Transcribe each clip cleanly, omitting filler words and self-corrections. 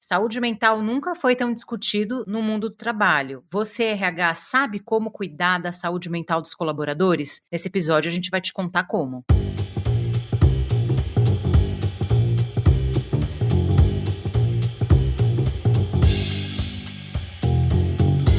Saúde mental nunca foi tão discutido no mundo do trabalho. Você, RH, sabe como cuidar da saúde mental dos colaboradores? Nesse episódio a gente vai te contar como.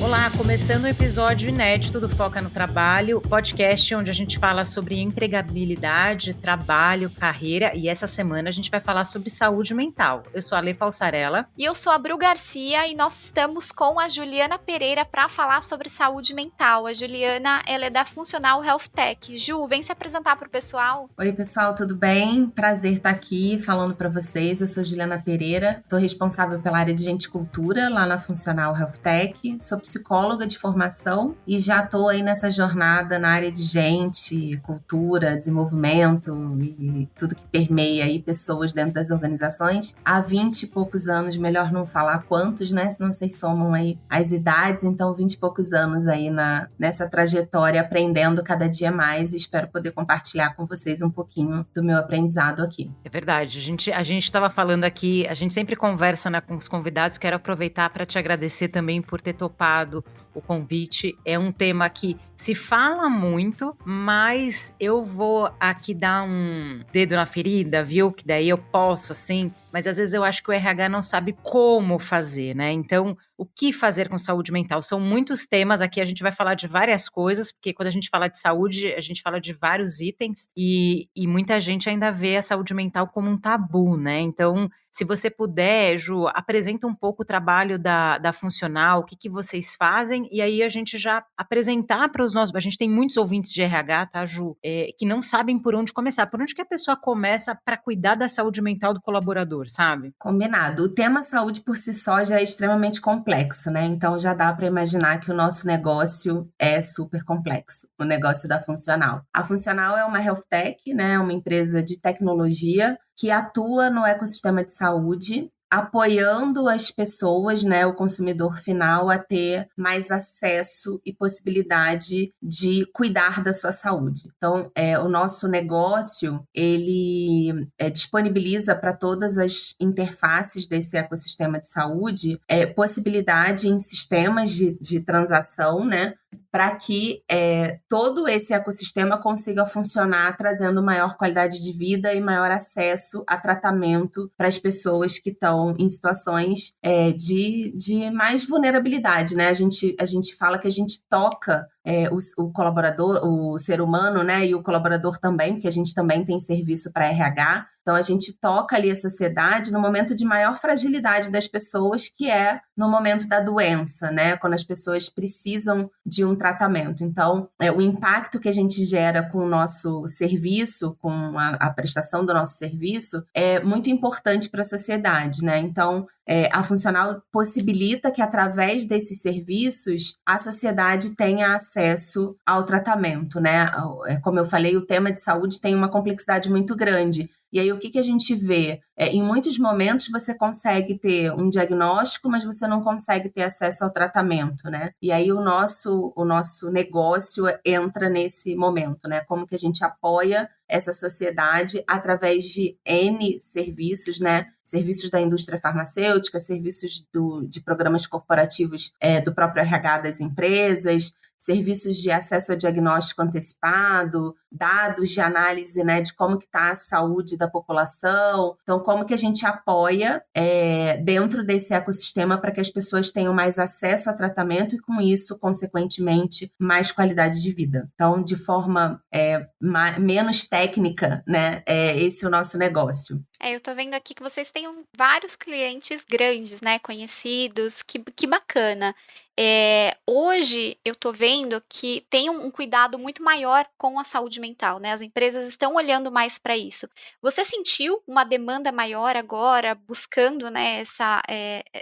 Olá, começando um episódio inédito do Foca no Trabalho, podcast onde a gente fala sobre empregabilidade, trabalho, carreira, e essa semana a gente vai falar sobre saúde mental. Eu sou a Lê Falsarella. E eu sou a Bru Garcia e nós estamos com a Juliana Pereira para falar sobre saúde mental. A Juliana, ela é da Funcional Health Tech. Ju, vem se apresentar para o pessoal. Oi, pessoal, tudo bem? Prazer estar aqui falando para vocês. Eu sou Juliana Pereira, estou responsável pela área de gente e cultura lá na Funcional Health Tech. Sou psicóloga de formação e já estou aí nessa jornada na área de gente, cultura, desenvolvimento e tudo que permeia aí pessoas dentro das organizações há 20 e poucos anos, melhor não falar quantos, né? Senão vocês somam aí as idades, então 20 e poucos anos aí nessa trajetória, aprendendo cada dia mais, e espero poder compartilhar com vocês um pouquinho do meu aprendizado aqui. É verdade, a gente estava falando aqui, a gente sempre conversa, né, com os convidados. Quero aproveitar para te agradecer também por ter topado o convite. É um tema que se fala muito, mas eu vou aqui dar um dedo na ferida, viu? Que daí eu posso, assim, mas às vezes eu acho que o RH não sabe como fazer, né? Então, o que fazer com saúde mental? São muitos temas, aqui a gente vai falar de várias coisas, porque quando a gente fala de saúde, a gente fala de vários itens e muita gente ainda vê a saúde mental como um tabu, né? Então, se você puder, Ju, apresenta um pouco o trabalho da Funcional, o que vocês fazem, e aí a gente já apresentar para os nossos... A gente tem muitos ouvintes de RH, tá, Ju? Que não sabem por onde começar. Por onde que a pessoa começa para cuidar da saúde mental do colaborador, sabe? Combinado. O tema saúde por si só já é extremamente complexo, né? Então já dá para imaginar que o nosso negócio é super complexo, o negócio da Funcional. A Funcional é uma health tech, né? Uma empresa de tecnologia que atua no ecossistema de saúde, apoiando as pessoas, né, o consumidor final, a ter mais acesso e possibilidade de cuidar da sua saúde. Então, o nosso negócio, ele disponibiliza para todas as interfaces desse ecossistema de saúde possibilidade em sistemas de transação, né, para que todo esse ecossistema consiga funcionar, trazendo maior qualidade de vida e maior acesso a tratamento para as pessoas que estão em situações de mais vulnerabilidade, né? A gente fala que a gente toca o colaborador, o ser humano, né? E o colaborador também, porque a gente também tem serviço para RH. Então, a gente toca ali a sociedade no momento de maior fragilidade das pessoas, que é no momento da doença, né? Quando as pessoas precisam de um tratamento. Então, o impacto que a gente gera com o nosso serviço, com a prestação do nosso serviço, é muito importante para a sociedade, né? Então, a Funcional possibilita que, através desses serviços, a sociedade tenha acesso ao tratamento, né? Como eu falei, o tema de saúde tem uma complexidade muito grande. E aí, o que a gente vê? Em muitos momentos, você consegue ter um diagnóstico, mas você não consegue ter acesso ao tratamento, né? E aí, o nosso negócio entra nesse momento, né? Como que a gente apoia essa sociedade através de N serviços, né? Serviços da indústria farmacêutica, serviços de programas corporativos do próprio RH das empresas, serviços de acesso a diagnóstico antecipado, dados de análise, né, de como que está a saúde da população. Então, como que a gente apoia dentro desse ecossistema para que as pessoas tenham mais acesso a tratamento e, com isso, consequentemente, mais qualidade de vida. Então, de forma menos técnica, né, esse é o nosso negócio. Eu tô vendo aqui que vocês têm vários clientes grandes, né, conhecidos, que bacana. Hoje eu tô vendo que tem um cuidado muito maior com a saúde mental, né? As empresas estão olhando mais para isso. Você sentiu uma demanda maior agora, buscando, né,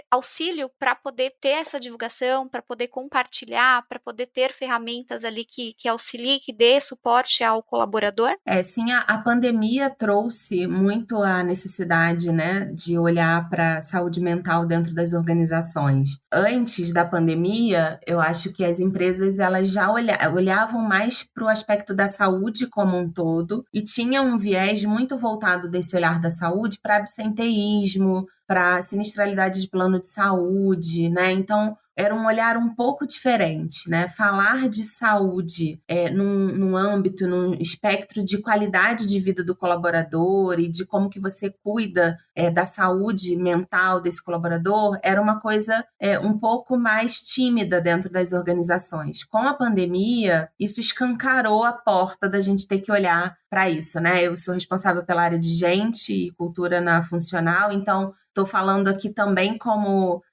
auxílio para poder ter essa divulgação, para poder compartilhar, para poder ter ferramentas ali que auxiliem, que dê suporte ao colaborador? Sim, a pandemia trouxe muito a necessidade, né, de olhar para a saúde mental dentro das organizações. Antes da pandemia, pandemia, eu acho que as empresas elas já olhavam mais para o aspecto da saúde como um todo e tinham um viés muito voltado desse olhar da saúde para absenteísmo, para sinistralidade de plano de saúde, né? Então, era um olhar um pouco diferente, né? Falar de saúde num âmbito, num espectro de qualidade de vida do colaborador e de como que você cuida da saúde mental desse colaborador era uma coisa um pouco mais tímida dentro das organizações. Com a pandemia, isso escancarou a porta da gente ter que olhar para isso, né? Eu sou responsável pela área de gente e cultura na Funcional, então estou falando aqui também como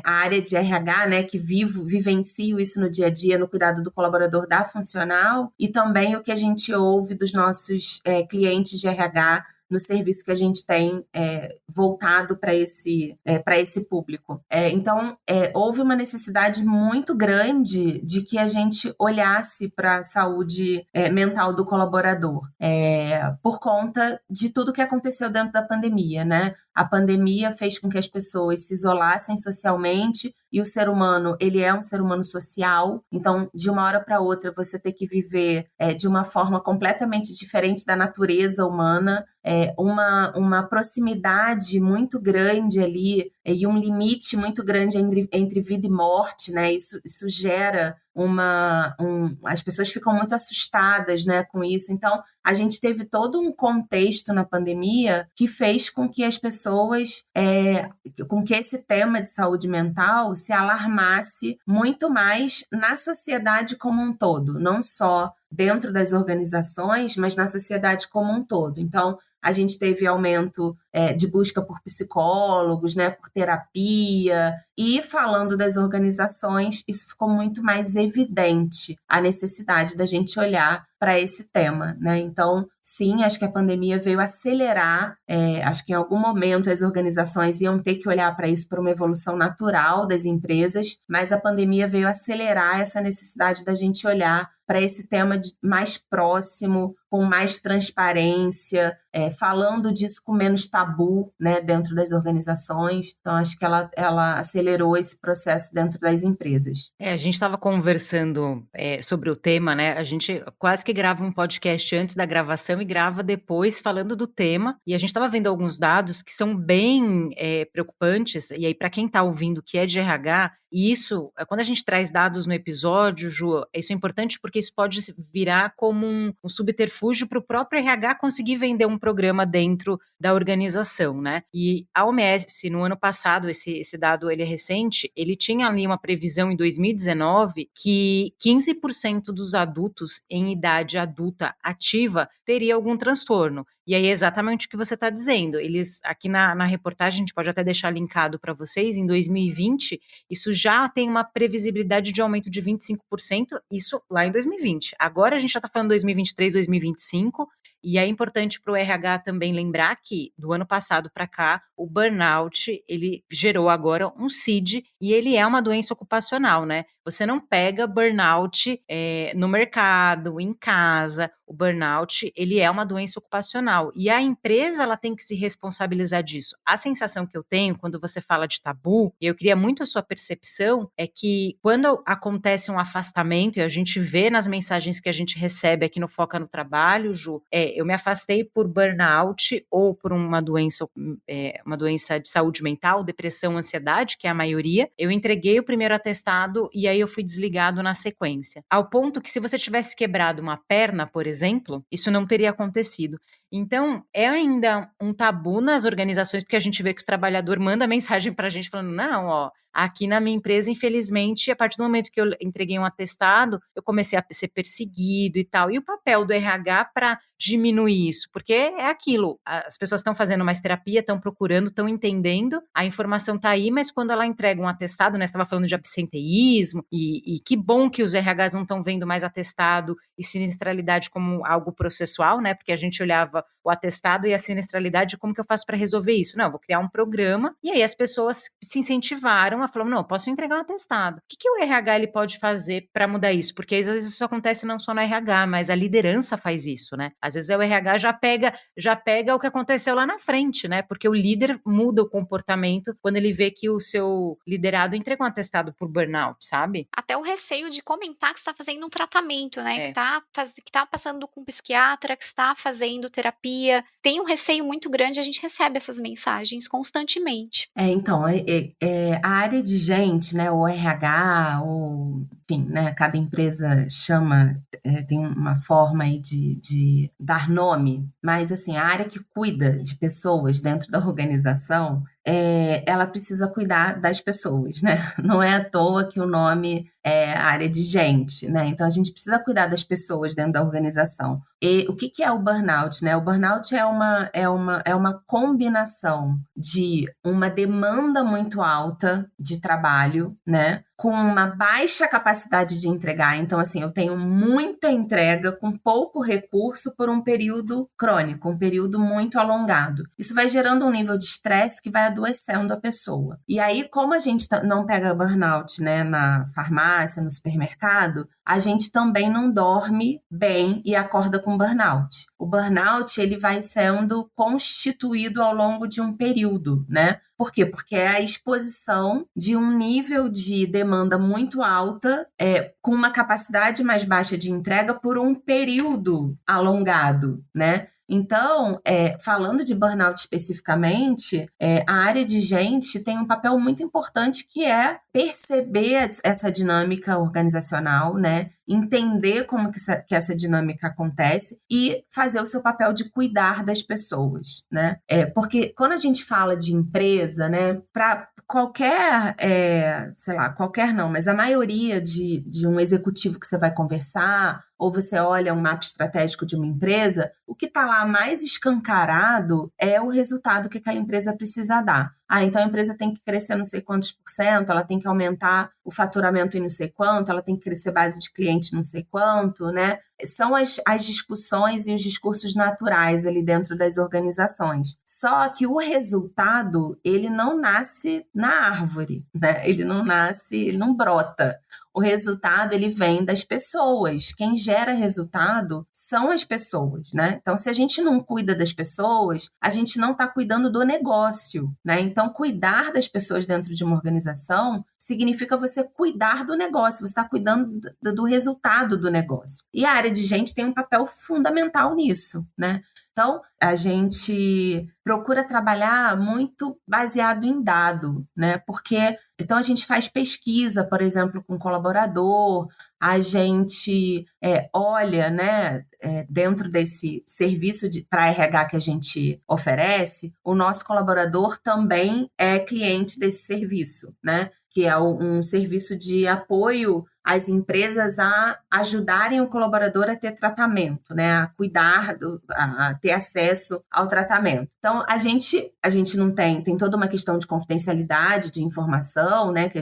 a área de RH, né, que vivencio isso no dia a dia, no cuidado do colaborador da Funcional, e também o que a gente ouve dos nossos clientes de RH no serviço que a gente tem voltado para esse público. Então, houve uma necessidade muito grande de que a gente olhasse para a saúde mental do colaborador, por conta de tudo que aconteceu dentro da pandemia, né? A pandemia fez com que as pessoas se isolassem socialmente e o ser humano, ele é um ser humano social. Então, de uma hora para outra, você tem que viver de uma forma completamente diferente da natureza humana, uma proximidade muito grande ali e um limite muito grande entre vida e morte, né? Isso gera as pessoas ficam muito assustadas, né, com isso. Então, a gente teve todo um contexto na pandemia que fez com que as pessoas, com que esse tema de saúde mental se alarmasse muito mais na sociedade como um todo, não só dentro das organizações, mas na sociedade como um todo. Então, a gente teve aumento de busca por psicólogos, né, por terapia, e falando das organizações, isso ficou muito mais evidente, a necessidade da gente olhar para esse tema, né? Então, sim, acho que a pandemia veio acelerar, acho que em algum momento as organizações iam ter que olhar para isso por uma evolução natural das empresas, mas a pandemia veio acelerar essa necessidade da gente olhar para esse tema mais próximo, com mais transparência, falando disso com menos tabu, né, dentro das organizações. Então, acho que ela acelerou esse processo dentro das empresas. A gente estava conversando sobre o tema, né? A gente quase que grava um podcast antes da gravação e grava depois falando do tema. E a gente estava vendo alguns dados que são bem preocupantes. E aí, para quem está ouvindo que é de RH, e isso, quando a gente traz dados no episódio, Ju, isso é importante porque isso pode virar como um subterfúgio para o próprio RH conseguir vender um programa dentro da organização, né? E a OMS, no ano passado, esse dado ele é recente, ele tinha ali uma previsão em 2019 que 15% dos adultos em idade adulta ativa teria algum transtorno. E aí é exatamente o que você está dizendo. Eles, aqui na reportagem, a gente pode até deixar linkado para vocês, em 2020, isso já tem uma previsibilidade de aumento de 25%, isso lá em 2020. Agora a gente já está falando 2023, 2025, e é importante para o RH também lembrar que, do ano passado para cá, o burnout, ele gerou agora um CID, e ele é uma doença ocupacional, né? Você não pega burnout no mercado, em casa. O burnout, ele é uma doença ocupacional. E a empresa, ela tem que se responsabilizar disso. A sensação que eu tenho quando você fala de tabu, e eu queria muito a sua percepção, é que quando acontece um afastamento, e a gente vê nas mensagens que a gente recebe aqui no Foca no Trabalho, Ju, eu me afastei por burnout ou por uma doença de saúde mental, depressão, ansiedade, que é a maioria. Eu entreguei o primeiro atestado e aí eu fui desligado na sequência. Ao ponto que se você tivesse quebrado uma perna, por exemplo, isso não teria acontecido. Então, é ainda um tabu nas organizações, porque a gente vê que o trabalhador manda mensagem para a gente falando, não, ó, aqui na minha empresa, infelizmente, a partir do momento que eu entreguei um atestado, eu comecei a ser perseguido e tal. E o papel do RH para diminuir isso? Porque é aquilo, as pessoas estão fazendo mais terapia, estão procurando, estão entendendo, a informação está aí, mas quando ela entrega um atestado, né, você estava falando de absenteísmo, e que bom que os RHs não estão vendo mais atestado e sinistralidade como como algo processual, né? Porque a gente olhava o atestado e a sinistralidade, como que eu faço para resolver isso? Não, eu vou criar um programa, e aí as pessoas se incentivaram a falar, não, eu posso entregar um atestado. O que o RH ele pode fazer para mudar isso? Porque às vezes isso acontece não só no RH, mas a liderança faz isso, né? Às vezes o RH já pega o que aconteceu lá na frente, né? Porque o líder muda o comportamento quando ele vê que o seu liderado entrega um atestado por burnout, sabe? Até o receio de comentar que está fazendo um tratamento, né? É. Que tá passando com um psiquiatra, que está fazendo terapia. Tem um receio muito grande, a gente recebe essas mensagens constantemente. Então, a área de gente, né, o RH, enfim, né, cada empresa chama, tem uma forma aí de dar nome, mas assim, a área que cuida de pessoas dentro da organização, ela precisa cuidar das pessoas, né? Não é à toa que o nome é área de gente, né? Então a gente precisa cuidar das pessoas dentro da organização. E o que é o burnout, né? O burnout é uma combinação de uma demanda muito alta de trabalho, né? Com uma baixa capacidade de entregar. Então, assim, eu tenho muita entrega com pouco recurso por um período crônico, um período muito alongado. Isso vai gerando um nível de estresse que vai adoecendo a pessoa. E aí, como a gente não pega burnout, né, na farmácia, no supermercado, a gente também não dorme bem e acorda com burnout. O burnout, ele vai sendo constituído ao longo de um período, né? Por quê? Porque é a exposição de um nível de demanda muito alta, com uma capacidade mais baixa de entrega por um período alongado, né? Então, falando de burnout especificamente, a área de gente tem um papel muito importante que é perceber essa dinâmica organizacional, né? Entender como que essa dinâmica acontece e fazer o seu papel de cuidar das pessoas, né? Porque quando a gente fala de empresa, né, para qualquer, sei lá, qualquer não, mas a maioria de um executivo que você vai conversar, ou você olha um mapa estratégico de uma empresa, o que está lá mais escancarado é o resultado que aquela empresa precisa dar. Então a empresa tem que crescer não sei quantos por cento, ela tem que aumentar o faturamento em não sei quanto, ela tem que crescer base de cliente não sei quanto, né? São as discussões e os discursos naturais ali dentro das organizações. Só que o resultado, ele não nasce na árvore, né? Ele não brota. O resultado, ele vem das pessoas. Quem gera resultado são as pessoas, né? Então, se a gente não cuida das pessoas, a gente não está cuidando do negócio, né? Então, cuidar das pessoas dentro de uma organização significa você cuidar do negócio, você está cuidando do resultado do negócio. E a área de gente tem um papel fundamental nisso, né? Então, a gente procura trabalhar muito baseado em dado, né? Porque então a gente faz pesquisa, por exemplo, com colaborador, a gente olha, né, dentro desse serviço para RH que a gente oferece, o nosso colaborador também é cliente desse serviço, né? Que é um serviço de apoio às empresas a ajudarem o colaborador a ter tratamento, né? A cuidar, a ter acesso ao tratamento. Então, a gente não tem toda uma questão de confidencialidade, de informação, né? Que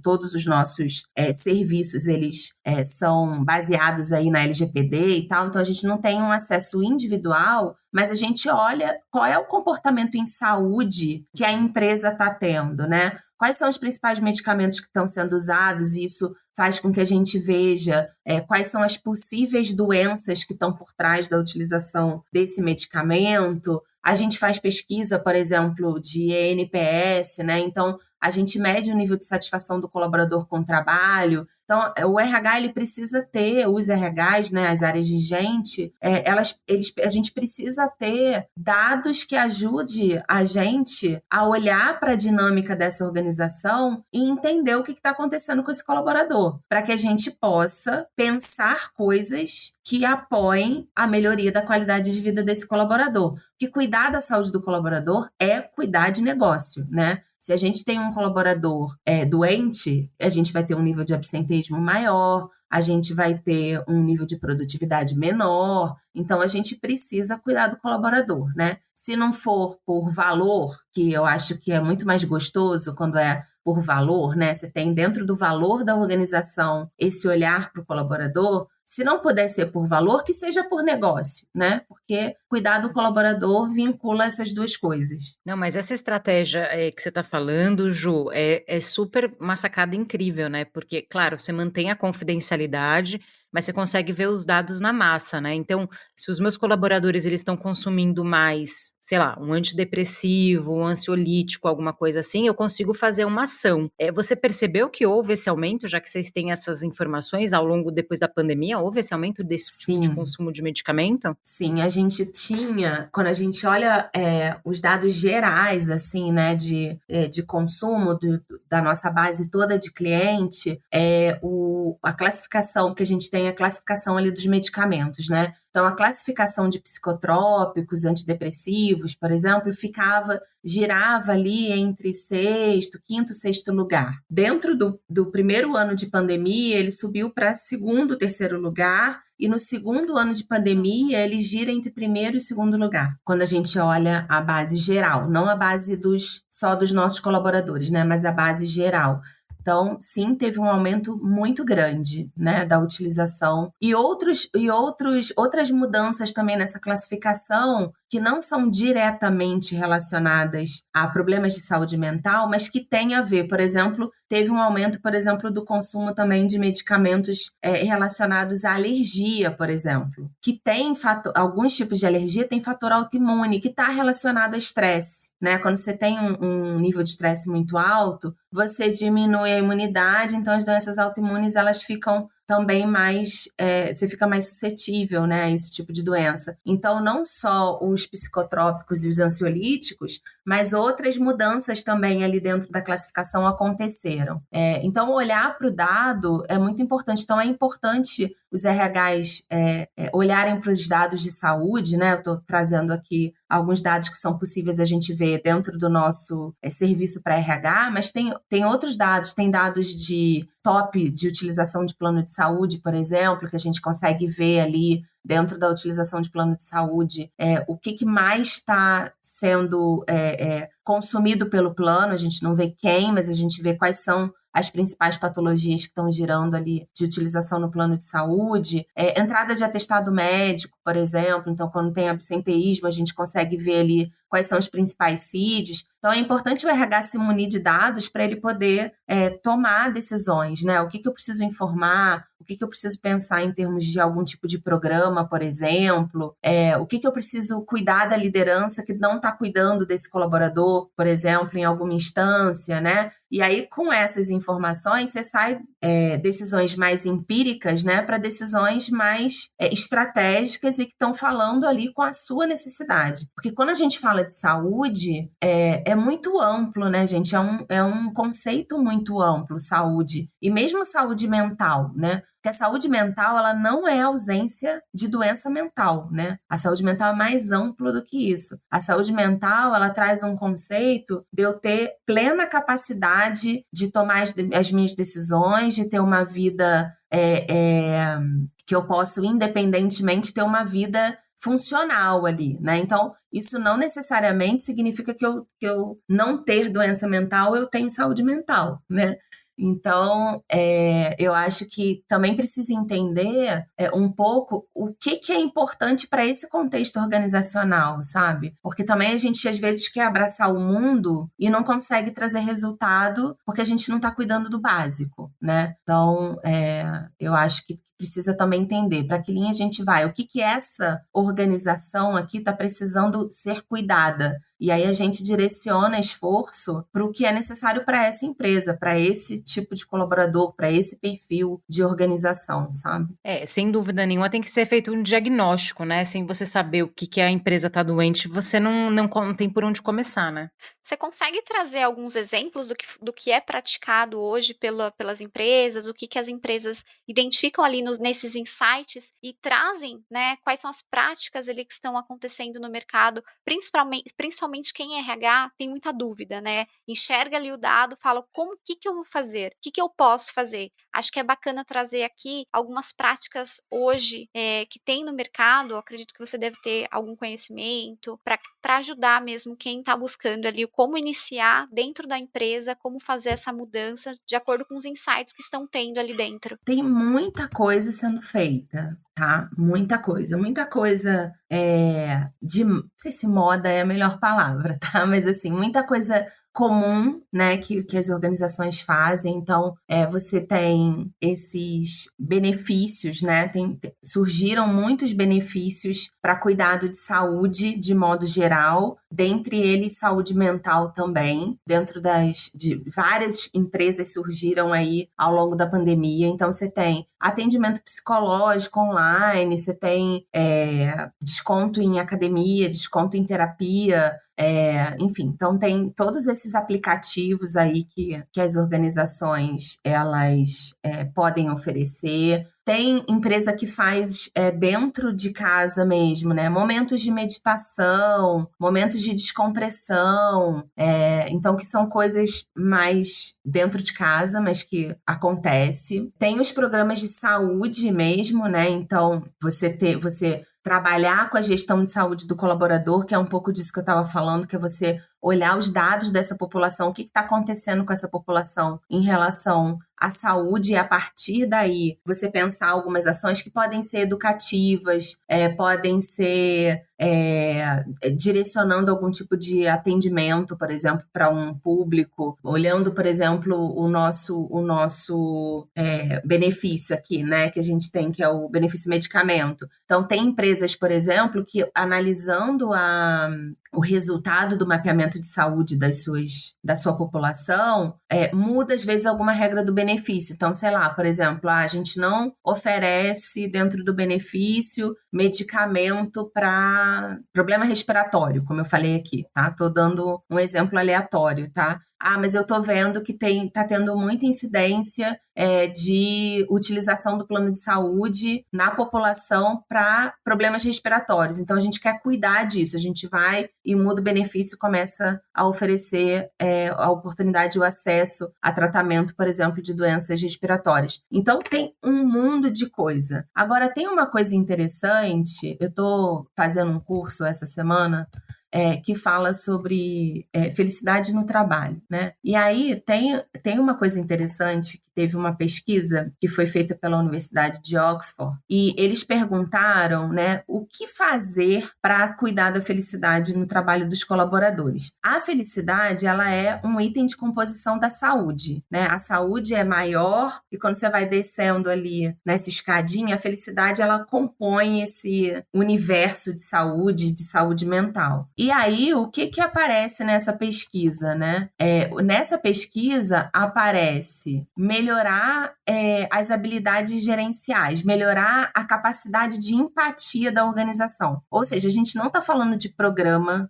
todos os nossos serviços, eles são baseados aí na LGPD e tal, então a gente não tem um acesso individual, mas a gente olha qual é o comportamento em saúde que a empresa está tendo, né? Quais são os principais medicamentos que estão sendo usados, e isso faz com que a gente veja quais são as possíveis doenças que estão por trás da utilização desse medicamento. A gente faz pesquisa, por exemplo, de ENPS, né? Então, a gente mede o nível de satisfação do colaborador com o trabalho. Então, o RH, ele precisa ter, os RHs, né, as áreas de gente, a gente precisa ter dados que ajude a gente a olhar para a dinâmica dessa organização e entender o que está acontecendo com esse colaborador, para que a gente possa pensar coisas que apoiem a melhoria da qualidade de vida desse colaborador. Porque cuidar da saúde do colaborador é cuidar de negócio, né? Se a gente tem um colaborador doente, a gente vai ter um nível de absenteísmo maior, a gente vai ter um nível de produtividade menor. Então, a gente precisa cuidar do colaborador, né? Se não for por valor, que eu acho que é muito mais gostoso quando é por valor, né? Você tem dentro do valor da organização esse olhar para o colaborador. Se não puder ser por valor, que seja por negócio, né? Porque cuidar do colaborador vincula essas duas coisas. Não, mas essa estratégia que você está falando, Ju, é super uma sacada incrível, né? Porque, claro, você mantém a confidencialidade, mas você consegue ver os dados na massa, né? Então, se os meus colaboradores eles estão consumindo mais, sei lá, um antidepressivo, um ansiolítico, alguma coisa assim, eu consigo fazer uma ação. Você percebeu que houve esse aumento, já que vocês têm essas informações ao longo, depois da pandemia, houve esse aumento desse tipo de Sim. consumo de medicamento? Sim, a gente tinha, quando a gente olha os dados gerais, assim, né, de consumo da nossa base toda de cliente, a classificação que a gente tem é a classificação ali dos medicamentos, né? Então, a classificação de psicotrópicos, antidepressivos, por exemplo, girava ali entre quinto, sexto lugar. Dentro do primeiro ano de pandemia, ele subiu para segundo, terceiro lugar, e no segundo ano de pandemia, ele gira entre primeiro e segundo lugar. Quando a gente olha a base geral, não a base só dos nossos colaboradores, né? Mas a base geral. Então, sim, teve um aumento muito grande, né, da utilização. E outras mudanças também nessa classificação que não são diretamente relacionadas a problemas de saúde mental, mas que têm a ver, por exemplo, teve um aumento, por exemplo, do consumo também de medicamentos relacionados à alergia, por exemplo, que tem alguns tipos de alergia tem fator autoimune, que está relacionado ao estresse, né? Quando você tem um nível de estresse muito alto, você diminui a imunidade, então as doenças autoimunes elas ficam também você fica mais suscetível, né, a esse tipo de doença. Então, não só os psicotrópicos e os ansiolíticos, mas outras mudanças também ali dentro da classificação aconteceram. Então, olhar para o dado é muito importante. Então, é importante os RHs olharem para os dados de saúde, né? Eu estou trazendo aqui alguns dados que são possíveis a gente ver dentro do nosso serviço para RH, mas tem outros dados, tem dados de top de utilização de plano de saúde, por exemplo, que a gente consegue ver ali dentro da utilização de plano de saúde, o que mais está sendo consumido pelo plano, a gente não vê quem, mas a gente vê quais são as principais patologias que estão girando ali de utilização no plano de saúde, entrada de atestado médico, por exemplo, então quando tem absenteísmo a gente consegue ver ali quais são os principais CIDs. Então é importante o RH se munir de dados para ele poder tomar decisões, né? O que eu preciso informar, o que eu preciso pensar em termos de algum tipo de programa, por exemplo, o que eu preciso cuidar da liderança que não está cuidando desse colaborador, por exemplo, em alguma instância, né? E aí, com essas informações, você sai decisões mais empíricas, né, para decisões mais estratégicas e que estão falando ali com a sua necessidade. Porque quando a gente fala de saúde, é muito amplo, né, gente? É um conceito muito amplo, saúde. E mesmo saúde mental, né? Porque a saúde mental, ela não é ausência de doença mental, né? A saúde mental é mais ampla do que isso. A saúde mental, ela traz um conceito de eu ter plena capacidade de tomar as minhas decisões, de ter uma vida que eu posso, independentemente, ter uma vida funcional ali, né? Então, isso não necessariamente significa que eu não ter doença mental, eu tenho saúde mental, né? Então, eu acho que também precisa entender um pouco o que é importante para esse contexto organizacional, sabe? Porque também a gente, às vezes, quer abraçar o mundo e não consegue trazer resultado porque a gente não está cuidando do básico, né? Então, eu acho que precisa também entender para que linha a gente vai, o que essa organização aqui está precisando ser cuidada. E aí a gente direciona esforço para o que é necessário para essa empresa, para esse tipo de colaborador, para esse perfil de organização, sabe? Sem dúvida nenhuma tem que ser feito um diagnóstico, né? Sem você saber o que a empresa está doente, você não tem por onde começar, né? Você consegue trazer alguns exemplos do que é praticado hoje pelas empresas, o que as empresas identificam ali nesses insights e trazem, né? Quais são as práticas ali que estão acontecendo no mercado, principalmente quem é RH tem muita dúvida, né? Enxerga ali o dado, fala o que eu vou fazer, o que eu posso fazer. acho que é bacana trazer aqui algumas práticas hoje que tem no mercado. Eu acredito que você deve ter algum conhecimento para ajudar mesmo quem está buscando ali como iniciar dentro da empresa, como fazer essa mudança de acordo com os insights que estão tendo ali dentro. Tem muita coisa sendo feita, tá? Muita coisa. Muita coisa não sei se moda é a melhor palavra, tá? Mas assim, muita coisa comum, né, que as organizações fazem. Então, você tem esses benefícios, né? Surgiram muitos benefícios para cuidado de saúde de modo geral, dentre eles saúde mental também, dentro de várias empresas surgiram aí ao longo da pandemia. Então, você tem atendimento psicológico online, você tem desconto em academia, desconto em terapia, enfim, então tem todos esses aplicativos aí que as organizações elas podem oferecer. Tem empresa que faz dentro de casa mesmo, né? Momentos de meditação, momentos de descompressão, então que são coisas mais dentro de casa, mas que acontece. Tem os programas de saúde mesmo, né? Então você trabalhar com a gestão de saúde do colaborador, que é um pouco disso que eu estava falando, que é você olhar os dados dessa população, o que está acontecendo com essa população em relação à saúde, e a partir daí você pensar algumas ações que podem ser educativas, podem ser direcionando algum tipo de atendimento, por exemplo, para um público, olhando, por exemplo, o nosso benefício aqui, né, que a gente tem, que é o benefício medicamento. Então, tem empresas, por exemplo, que analisando o resultado do mapeamento de saúde da sua população, muda às vezes alguma regra do benefício. Então, sei lá, por exemplo, a gente não oferece dentro do benefício medicamento para problema respiratório, como eu falei aqui, tá? Tô dando um exemplo aleatório, tá? Mas eu tô vendo que tá tendo muita incidência de utilização do plano de saúde na população para problemas respiratórios. Então, a gente quer cuidar disso. A gente vai e muda o benefício e começa a oferecer a oportunidade, o acesso a tratamento, por exemplo, de doenças respiratórias. Então, tem um mundo de coisa. Agora, tem uma coisa interessante. Eu tô fazendo um curso essa semana que fala sobre felicidade no trabalho, né? E aí tem uma coisa interessante, que teve uma pesquisa que foi feita pela Universidade de Oxford, e eles perguntaram, né, o que fazer para cuidar da felicidade no trabalho dos colaboradores. A felicidade, ela é um item de composição da saúde, né? A saúde é maior, e quando você vai descendo ali nessa escadinha, a felicidade, ela compõe esse universo de saúde mental. E aí, o que aparece nessa pesquisa, né? Nessa pesquisa aparece melhorar as habilidades gerenciais, melhorar a capacidade de empatia da organização. Ou seja, a gente não está falando de programa,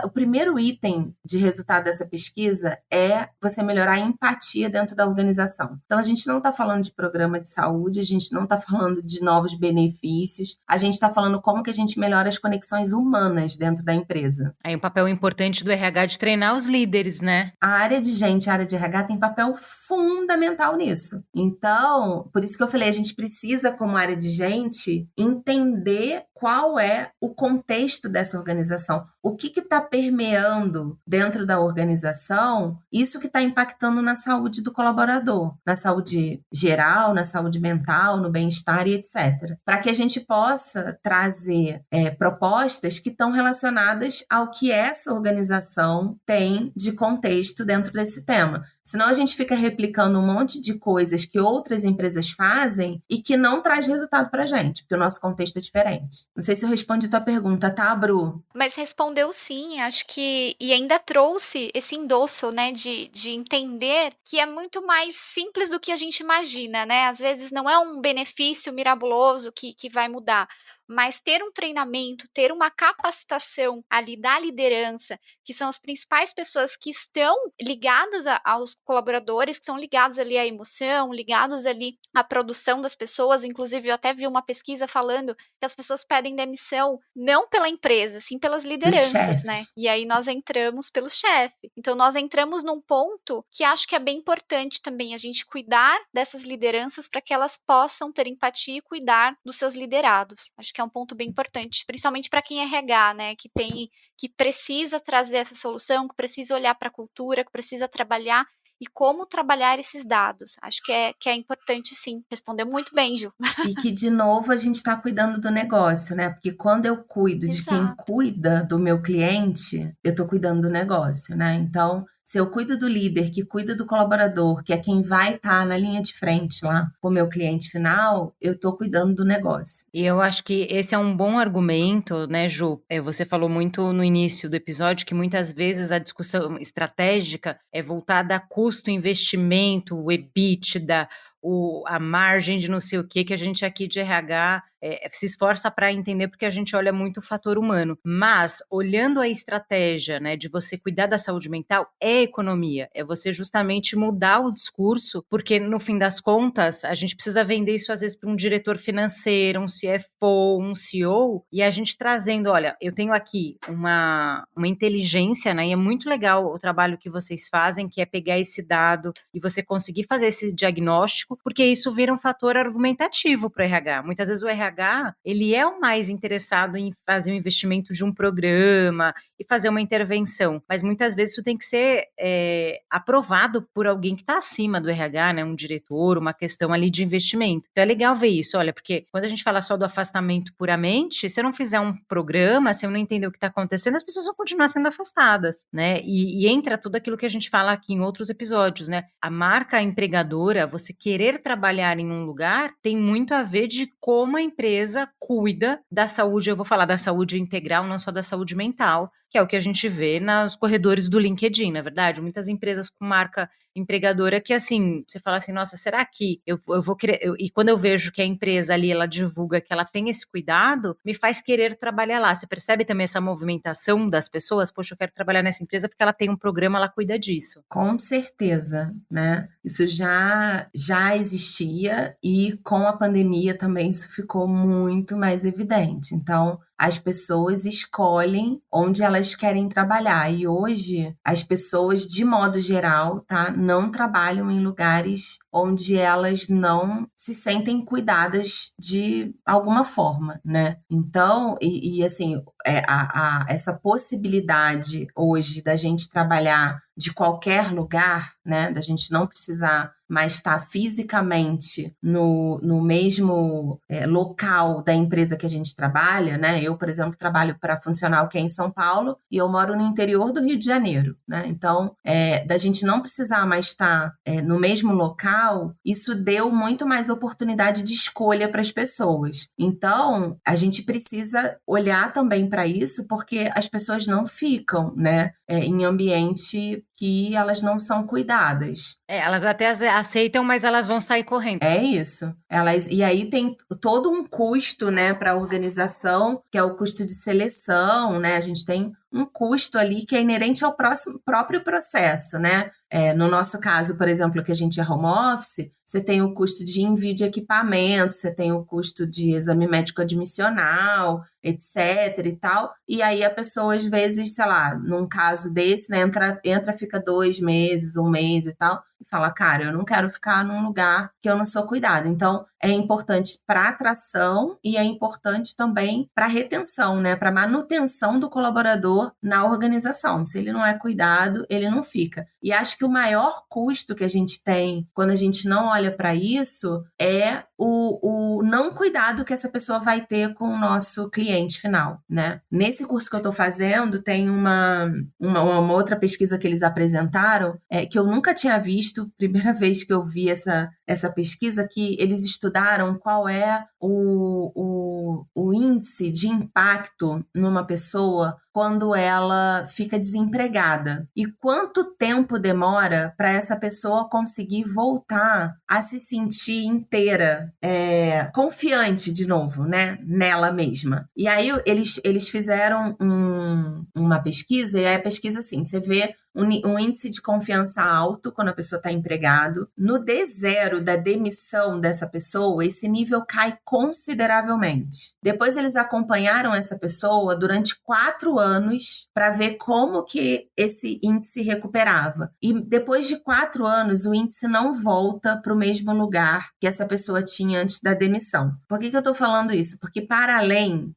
o primeiro item de resultado dessa pesquisa é você melhorar a empatia dentro da organização. Então, a gente não está falando de programa de saúde, a gente não está falando de novos benefícios, a gente está falando como que a gente melhora as conexões humanas dentro da empresa. Aí um papel importante do RH de treinar os líderes, né? A área de RH tem papel fundamental nisso. Então, por isso que eu falei, a gente precisa, como área de gente, entender qual é o contexto dessa organização, o que está permeando dentro da organização, isso que está impactando na saúde do colaborador, na saúde geral, na saúde mental, no bem-estar e etc. Para que a gente possa trazer propostas que estão relacionadas ao que essa organização tem de contexto dentro desse tema. Senão a gente fica replicando um monte de coisas que outras empresas fazem e que não traz resultado pra gente, porque o nosso contexto é diferente. Não sei se eu respondi a tua pergunta, tá, Bru? Mas respondeu sim, acho que... E ainda trouxe esse endosso, né, de entender que é muito mais simples do que a gente imagina, né? Às vezes não é um benefício mirabuloso que vai mudar, mas ter um treinamento, ter uma capacitação ali da liderança, que são as principais pessoas que estão ligadas aos colaboradores, que são ligados ali à emoção, ligados ali à produção das pessoas. Inclusive, eu até vi uma pesquisa falando que as pessoas pedem demissão não pela empresa, sim pelas lideranças, né? E aí nós entramos pelo chefe. Então, nós entramos num ponto que acho que é bem importante também a gente cuidar dessas lideranças para que elas possam ter empatia e cuidar dos seus liderados. Acho que é um ponto bem importante, principalmente para quem é RH, né? Que precisa trazer essa solução, que precisa olhar para a cultura, que precisa trabalhar e como trabalhar esses dados. Acho que é importante, sim. Respondeu muito bem, Ju. E que, de novo, a gente está cuidando do negócio, né? Porque quando eu cuido de quem cuida do meu cliente, eu estou cuidando do negócio, né? Então, se eu cuido do líder, que cuida do colaborador, que é quem vai estar na linha de frente lá com o meu cliente final, eu estou cuidando do negócio. E eu acho que esse é um bom argumento, né, Ju? Você falou muito no início do episódio que muitas vezes a discussão estratégica é voltada a custo, investimento, o EBITDA, a margem de não sei o que a gente aqui de RH se esforça para entender, porque a gente olha muito o fator humano. Mas, olhando a estratégia, né, de você cuidar da saúde mental, é economia. É você justamente mudar o discurso, porque, no fim das contas, a gente precisa vender isso, às vezes, para um diretor financeiro, um CFO, um CEO, e a gente trazendo, olha, eu tenho aqui uma inteligência, né, e é muito legal o trabalho que vocês fazem, que é pegar esse dado e você conseguir fazer esse diagnóstico, porque isso vira um fator argumentativo para o RH. Muitas vezes o RH, ele é o mais interessado em fazer um investimento de um programa e fazer uma intervenção, mas muitas vezes isso tem que ser aprovado por alguém que está acima do RH, né, um diretor, uma questão ali de investimento. Então é legal ver isso, olha, porque quando a gente fala só do afastamento puramente, se eu não fizer um programa, se eu não entender o que está acontecendo, as pessoas vão continuar sendo afastadas, né, e entra tudo aquilo que a gente fala aqui em outros episódios, né, a marca empregadora, você querer trabalhar em um lugar, tem muito a ver de como a empresa cuida da saúde, eu vou falar da saúde integral, não só da saúde mental, que é o que a gente vê nos corredores do LinkedIn, na verdade. Muitas empresas com marca empregadora que, assim, você fala assim, nossa, será que eu vou querer... E quando eu vejo que a empresa ali, ela divulga que ela tem esse cuidado, me faz querer trabalhar lá. Você percebe também essa movimentação das pessoas? Poxa, eu quero trabalhar nessa empresa porque ela tem um programa, ela cuida disso. Com certeza, né? Isso já existia e com a pandemia também isso ficou muito mais evidente. Então, as pessoas escolhem onde elas querem trabalhar. E hoje, as pessoas, de modo geral, tá, não trabalham em lugares onde elas não se sentem cuidadas de alguma forma, né? Então, assim, essa possibilidade hoje da gente trabalhar de qualquer lugar, né? Da gente não precisar mais estar fisicamente no mesmo local da empresa que a gente trabalha, né? Eu, por exemplo, trabalho para a Funcional, que é em São Paulo, e eu moro no interior do Rio de Janeiro, né? Então, da gente não precisar mais estar no mesmo local, isso deu muito mais oportunidade de escolha para as pessoas. Então, a gente precisa olhar também para isso, porque as pessoas não ficam, né, em ambiente que elas não são cuidadas. Elas até aceitam, mas elas vão sair correndo. É isso. E aí tem todo um custo, né, para a organização, que é o custo de seleção, né? A gente tem um custo ali que é inerente ao próprio processo, né? No nosso caso, por exemplo, que a gente é home office, você tem o custo de envio de equipamento, você tem o custo de exame médico admissional, etc e tal. E aí a pessoa, às vezes, sei lá, num caso desse, né, entra, fica 2 meses, 1 mês e tal, e fala, cara, eu não quero ficar num lugar que eu não sou cuidado. Então, é importante para atração e é importante também para retenção, né, para manutenção do colaborador na organização. Se ele não é cuidado, ele não fica. E acho que o maior custo que a gente tem quando a gente não olha para isso é o não cuidado que essa pessoa vai ter com o nosso cliente final, né? Nesse curso que eu estou fazendo, tem uma outra pesquisa que eles apresentaram, que eu nunca tinha visto, primeira vez que eu vi essa pesquisa, que eles estudaram qual é o índice de impacto numa pessoa quando ela fica desempregada. E quanto tempo demora para essa pessoa conseguir voltar a se sentir inteira, confiante de novo, né, nela mesma. E aí eles fizeram uma pesquisa, e aí a pesquisa, assim, você vê um índice de confiança alto quando a pessoa está empregado. No D0 da demissão dessa pessoa, esse nível cai consideravelmente. Depois eles acompanharam essa pessoa durante 4 anos para ver como que esse índice recuperava. E depois de 4 anos, o índice não volta para o mesmo lugar que essa pessoa tinha antes da demissão. Por que eu estou falando isso? Porque para além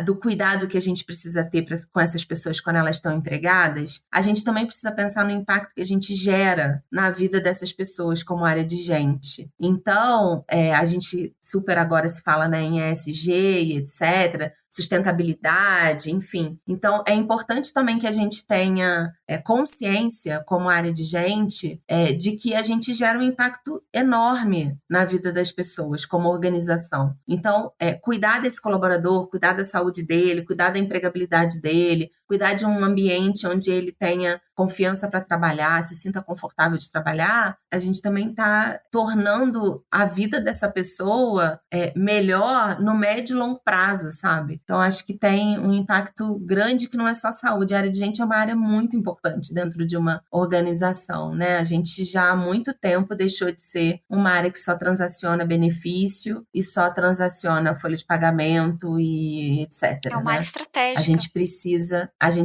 do cuidado que a gente precisa ter com essas pessoas quando elas estão empregadas, a gente também precisa pensar no impacto que a gente gera na vida dessas pessoas como área de gente. Então, a gente super agora se fala, né, em ESG e etc., sustentabilidade, enfim. Então, é importante também que a gente tenha consciência, como área de gente, de que a gente gera um impacto enorme na vida das pessoas, como organização. Então, cuidar desse colaborador, cuidar da saúde dele, cuidar da empregabilidade dele, cuidar de um ambiente onde ele tenha confiança para trabalhar, se sinta confortável de trabalhar, a gente também está tornando a vida dessa pessoa melhor no médio e longo prazo, sabe? Então, acho que tem um impacto grande que não é só saúde. A área de gente é uma área muito importante dentro de uma organização, né? A gente já há muito tempo deixou de ser uma área que só transaciona benefício e só transaciona folha de pagamento e etc. É uma área né? estratégica. A gente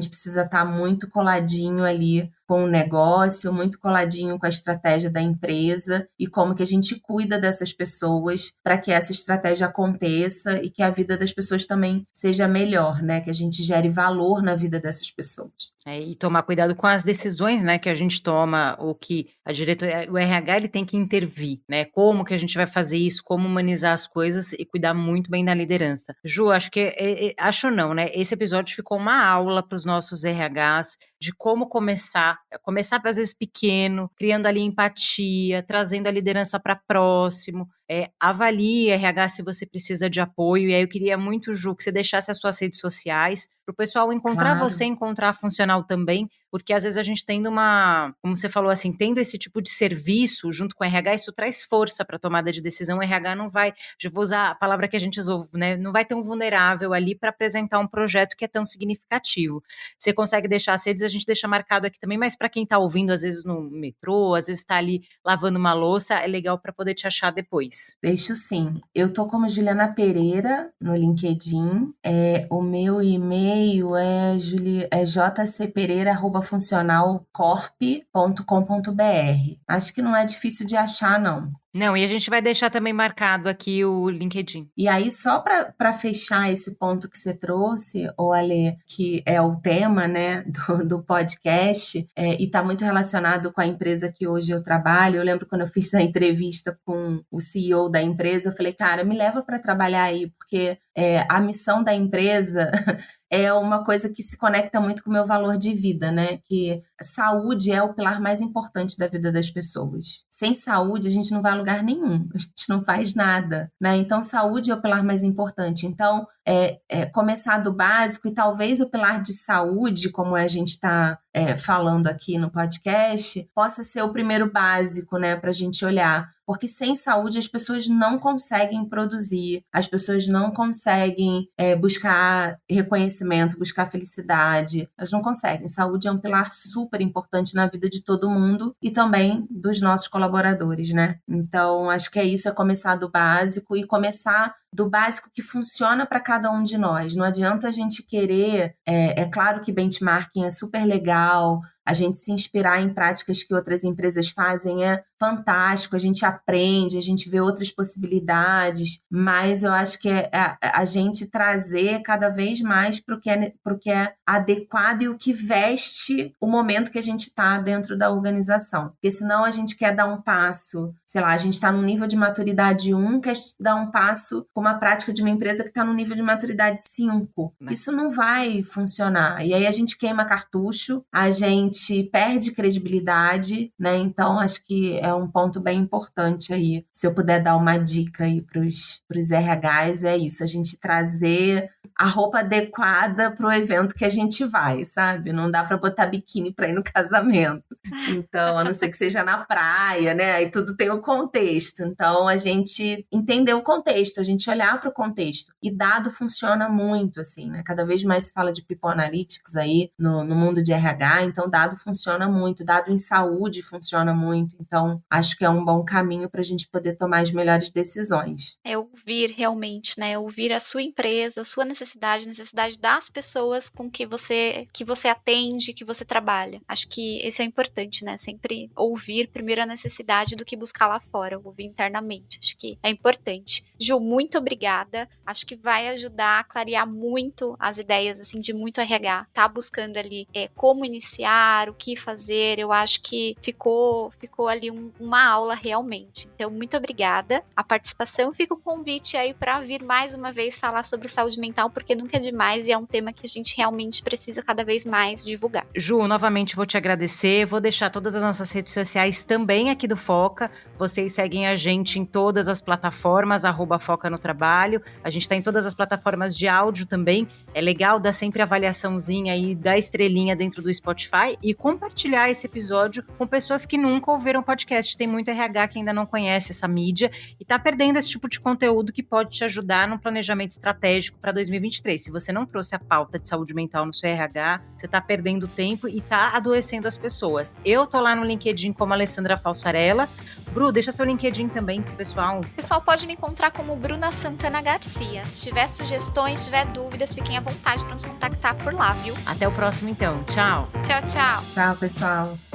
precisa estar muito coladinho ali com o negócio, muito coladinho com a estratégia da empresa e como que a gente cuida dessas pessoas para que essa estratégia aconteça e que a vida das pessoas também seja melhor, né? Que a gente gere valor na vida dessas pessoas. E tomar cuidado com as decisões, né, que a gente toma, ou que a diretoria, o RH, ele tem que intervir, né? Como que a gente vai fazer isso, como humanizar as coisas e cuidar muito bem da liderança. Ju, acho que, acho não, né? Esse episódio ficou uma aula para os nossos RHs de como começar às vezes pequeno, criando ali empatia, trazendo a liderança para próximo. Avalie, RH, se você precisa de apoio. E aí eu queria muito, Ju, que você deixasse as suas redes sociais para o pessoal encontrar você, encontrar a Funcional também, porque às vezes a gente tendo como você falou assim, tendo esse tipo de serviço junto com o RH, isso traz força para a tomada de decisão. O RH não vai, já vou usar a palavra que a gente ouve, né? Não vai ter um vulnerável ali para apresentar um projeto que é tão significativo. Você consegue deixar as redes, a gente deixa marcado aqui também, mas para quem está ouvindo, às vezes no metrô, às vezes está ali lavando uma louça, é legal para poder te achar depois. Deixo sim. Eu tô como Juliana Pereira no LinkedIn. O meu e-mail é jcpereira@funcionalcorp.com.br. Acho que não é difícil de achar, não. Não, e a gente vai deixar também marcado aqui o LinkedIn. E aí, só para fechar esse ponto que você trouxe, Ale, que é o tema, né, do podcast, e está muito relacionado com a empresa que hoje eu trabalho. Eu lembro quando eu fiz a entrevista com o CEO da empresa, eu falei, cara, me leva para trabalhar aí, porque a missão da empresa é uma coisa que se conecta muito com o meu valor de vida, né? Que saúde é o pilar mais importante da vida das pessoas. Sem saúde, a gente não vai a lugar nenhum, a gente não faz nada, né? Então, saúde é o pilar mais importante. Então, começar do básico e talvez o pilar de saúde, como a gente está falando aqui no podcast, possa ser o primeiro básico, né? Para a gente olhar. Porque sem saúde as pessoas não conseguem produzir, as pessoas não conseguem buscar reconhecimento, buscar felicidade, elas não conseguem. Saúde é um pilar super importante na vida de todo mundo e também dos nossos colaboradores, né? Então, acho que é isso, é começar do básico e começar do básico que funciona para cada um de nós. Não adianta a gente querer, é claro que benchmarking é super legal, a gente se inspirar em práticas que outras empresas fazem é fantástico, a gente aprende, a gente vê outras possibilidades, mas eu acho que é a gente trazer cada vez mais para o que é adequado e o que veste o momento que a gente está dentro da organização. Porque senão a gente quer dar um passo, sei lá, a gente está no nível de maturidade 1, quer dar um passo com uma prática de uma empresa que está no nível de maturidade 5. Isso não vai funcionar. E aí a gente queima cartucho, a gente perde credibilidade, né? Então, acho que é um ponto bem importante aí. Se eu puder dar uma dica aí para os RHs, é isso, a gente trazer a roupa adequada pro evento que a gente vai, sabe? Não dá pra botar biquíni pra ir no casamento. Então, a não ser que seja na praia, né? Aí tudo tem o contexto. Então, a gente entender o contexto, a gente olhar para o contexto. E dado funciona muito, assim, né? Cada vez mais se fala de People Analytics aí no mundo de RH, então dado funciona muito. Dado em saúde funciona muito. Então, acho que é um bom caminho para a gente poder tomar as melhores decisões. É ouvir realmente, né? Ouvir a sua empresa, a sua necessidade das pessoas com que você atende, que você trabalha. Acho que esse é importante, né? Sempre ouvir primeiro a necessidade do que buscar lá fora, ouvir internamente. Acho que é importante. Ju, muito obrigada. Acho que vai ajudar a clarear muito as ideias, assim, de muito RH. Tá buscando ali como iniciar, o que fazer. Eu acho que ficou ali uma aula realmente. Então, muito obrigada. A participação, fica o convite aí para vir mais uma vez falar sobre saúde mental, porque nunca é demais e é um tema que a gente realmente precisa cada vez mais divulgar. Ju, novamente vou te agradecer. Vou deixar todas as nossas redes sociais também aqui do Foca. Vocês seguem a gente em todas as plataformas, @Foca no Trabalho. A gente está em todas as plataformas de áudio também. É legal dar sempre avaliaçãozinha aí, da estrelinha dentro do Spotify e compartilhar esse episódio com pessoas que nunca ouviram podcast. Tem muito RH que ainda não conhece essa mídia e tá perdendo esse tipo de conteúdo que pode te ajudar no planejamento estratégico para 2023. Se você não trouxe a pauta de saúde mental no seu RH, você tá perdendo tempo e tá adoecendo as pessoas. Eu tô lá no LinkedIn como Alessandra Falsarella. Bru, deixa seu LinkedIn também pro pessoal. O pessoal pode me encontrar como Bruna Santana Garcia. Se tiver sugestões, se tiver dúvidas, fiquem à vontade para nos contactar por lá, viu? Até o próximo então. Tchau. Tchau, tchau. Tchau, pessoal.